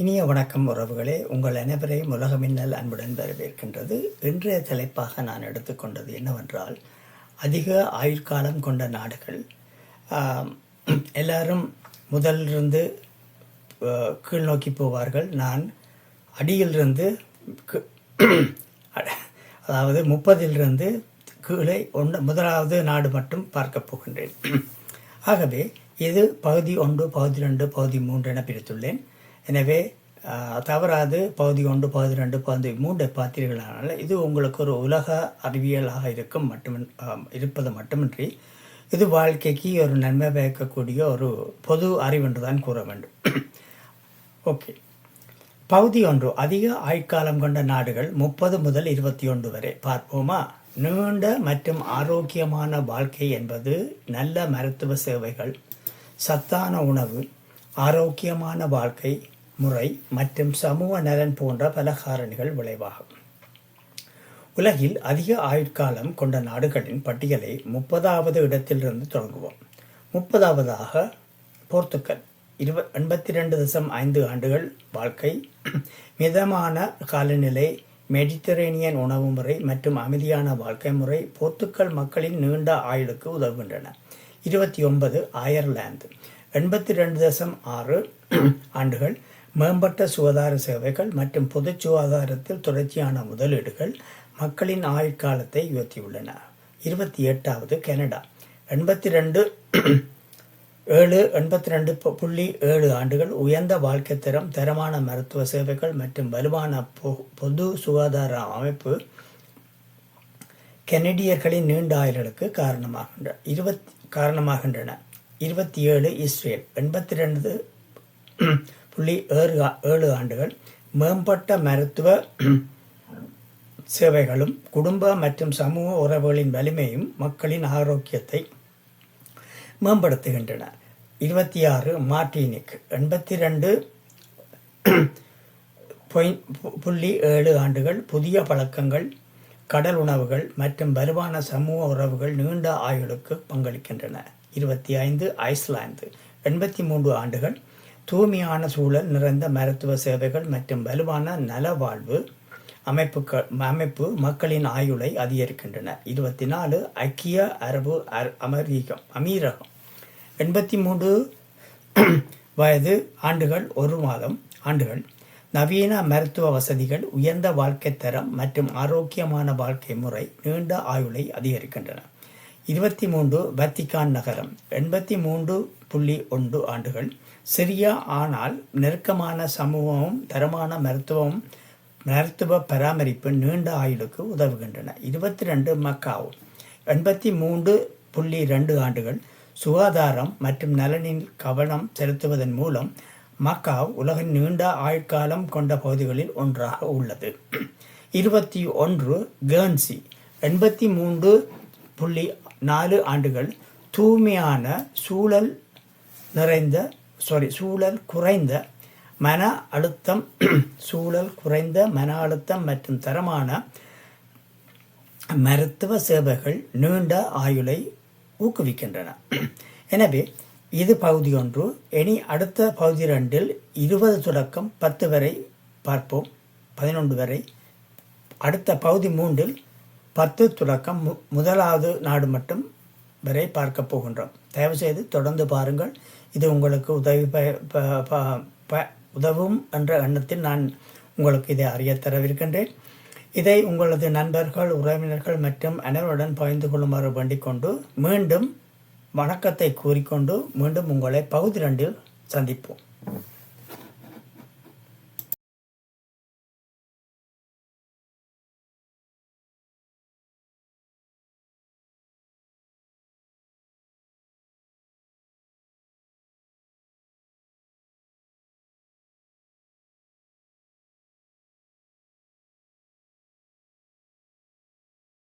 இனிய வணக்கம் உறவுகளே, உங்கள் அனைவரையும் உலக மின்னல் அன்புடன் வரவேற்கின்றது. இன்றைய தலைப்பாக நான் எடுத்துக்கொண்டது என்னவென்றால், அதிக ஆயுட்காலம் கொண்ட நாடுகள். எல்லாரும் முதலிலிருந்து கீழ் நோக்கி போவார்கள். நான் அடியிலிருந்து அதாவது 30 கீழே முதலாவது நாடு மட்டும் பார்க்க போகின்றேன். ஆகவே இது பகுதி 1, பகுதி 2, பகுதி 3 என பிரித்துள்ளேன். எனவே தவறாது பகுதி 1, பகுதி 2, பகுதி 3 பார்த்தீர்களானால் இது உங்களுக்கு ஒரு உலக அறிவியலாக இருப்பது மட்டுமின்றி இது வாழ்க்கைக்கு ஒரு நன்மை பயக்கக்கூடிய ஒரு பொது அறிவு என்று தான் கூற வேண்டும். ஓகே, பகுதி 1, அதிக ஆயுட்காலம் கொண்ட நாடுகள் 30 முதல் 21 வரை பார்ப்போமா. நீண்ட மற்றும் ஆரோக்கியமான வாழ்க்கை என்பது நல்ல மருத்துவ சேவைகள், சத்தான உணவு, ஆரோக்கியமான வாழ்க்கை முறை மற்றும் சமூக நலன் போன்ற பல காரணிகள் விளைவாகும். உலகில் அதிக ஆயுட்காலம் கொண்ட நாடுகளின் பட்டியலை 30வது இடத்திலிருந்து தொடங்குவோம். 30வதாக போர்த்துக்கல், 82.5 ஆண்டுகள் வாழ்க்கை, மிதமான காலநிலை, மெடிட்டரேனியன் உணவு முறை மற்றும் அமைதியான வாழ்க்கை முறை போர்த்துக்கல் மக்களின் நீண்ட ஆயுளுக்கு உதவுகின்றன. 29 அயர்லாந்து, 82.6 ஆண்டுகள், மேம்பட்ட சுகாதார சேவைகள் மற்றும் பொது சுகாதாரத்தில் தொடர்ச்சியான முதலீடுகள் மக்களின் ஆயுட்காலத்தை உயர்த்தியுள்ளன. 28வது கனடா, 82.7 ஆண்டுகள், உயர்ந்த வாழ்க்கை தரம், தரமான மருத்துவ சேவைகள் மற்றும் வலுவான பொது சுகாதார அமைப்பு கனடியர்களின் நீண்ட ஆயுளுக்கு காரணமாகின்றன. 27 இஸ்ரேல், 82.7 ஆண்டுகள், மேம்பட்ட மருத்துவ சேவைகளும் குடும்ப மற்றும் சமூக உறவுகளின் வலிமையும் மக்களின் ஆரோக்கியத்தை மேம்படுத்துகின்றன. 26 மார்டினிக், 82.7 ஆண்டுகள், புதிய பழக்கங்கள், கடல் உணவுகள் மற்றும் வலுவான சமூக உறவுகள் நீண்ட ஆயுளுக்கு பங்களிக்கின்றன. 25 ஐஸ்லாந்து, 83 ஆண்டுகள், தூய்மையான சூழல் நிறைந்த மருத்துவ சேவைகள் மற்றும் வலுவான நலவாழ்வு அமைப்பு மக்களின் ஆயுளை அதிகரிக்கின்றன. 24 ஐக்கிய அரபு அமீரகம், 83 வயது ஆண்டுகள், 1 மாதம் ஆண்டுகள், நவீன மருத்துவ வசதிகள், உயர்ந்த வாழ்க்கை தரம் மற்றும் ஆரோக்கியமான வாழ்க்கை முறை நீண்ட ஆயுளை அதிகரிக்கின்றன. 23 வத்திக்கான் நகரம், 83.1 ஆண்டுகள், சிறிய ஆனால் நெருக்கமான சமூகமும் தரமான மருத்துவ பராமரிப்பு நீண்ட ஆயுளுக்கு உதவுகின்றன. 22 மக்காவ், 83.2 ஆண்டுகள், சுகாதாரம் மற்றும் நலனில் கவனம் செலுத்துவதன் மூலம் மக்காவ் உலகின் நீண்ட ஆயுட்காலம் கொண்ட பகுதிகளில் ஒன்றாக உள்ளது. 21 கேர்ன்சி, 83.4 ஆண்டுகள், தூய்மையான சூழல் குறைந்த மன அழுத்தம் மற்றும் தரமான மருத்துவ சேவைகள் நீண்ட ஆயுளை ஊக்குவிக்கின்றன. எனவே இது பகுதி 1. இனி அடுத்த பகுதி 2 20 தொடக்கம் 10 வரை பார்ப்போம், 11 வரை. அடுத்த பகுதி 3 10 தொடக்கம் முதலாவது நாடு மட்டும் வரை பார்க்க போகின்றோம். தயவுசெய்து தொடர்ந்து பாருங்கள். இது உங்களுக்கு உதவும் என்ற எண்ணத்தில் நான் உங்களுக்கு இதை அறிய தரவிருக்கின்றேன். இதை உங்களது நண்பர்கள், உறவினர்கள் மற்றும் அனைவருடன் பகிர்ந்து கொள்ளுமாறு வேண்டிக் கொண்டு மீண்டும் வணக்கத்தை கூறிக்கொண்டு மீண்டும் உங்களை பகுதி 2 சந்திப்போம்.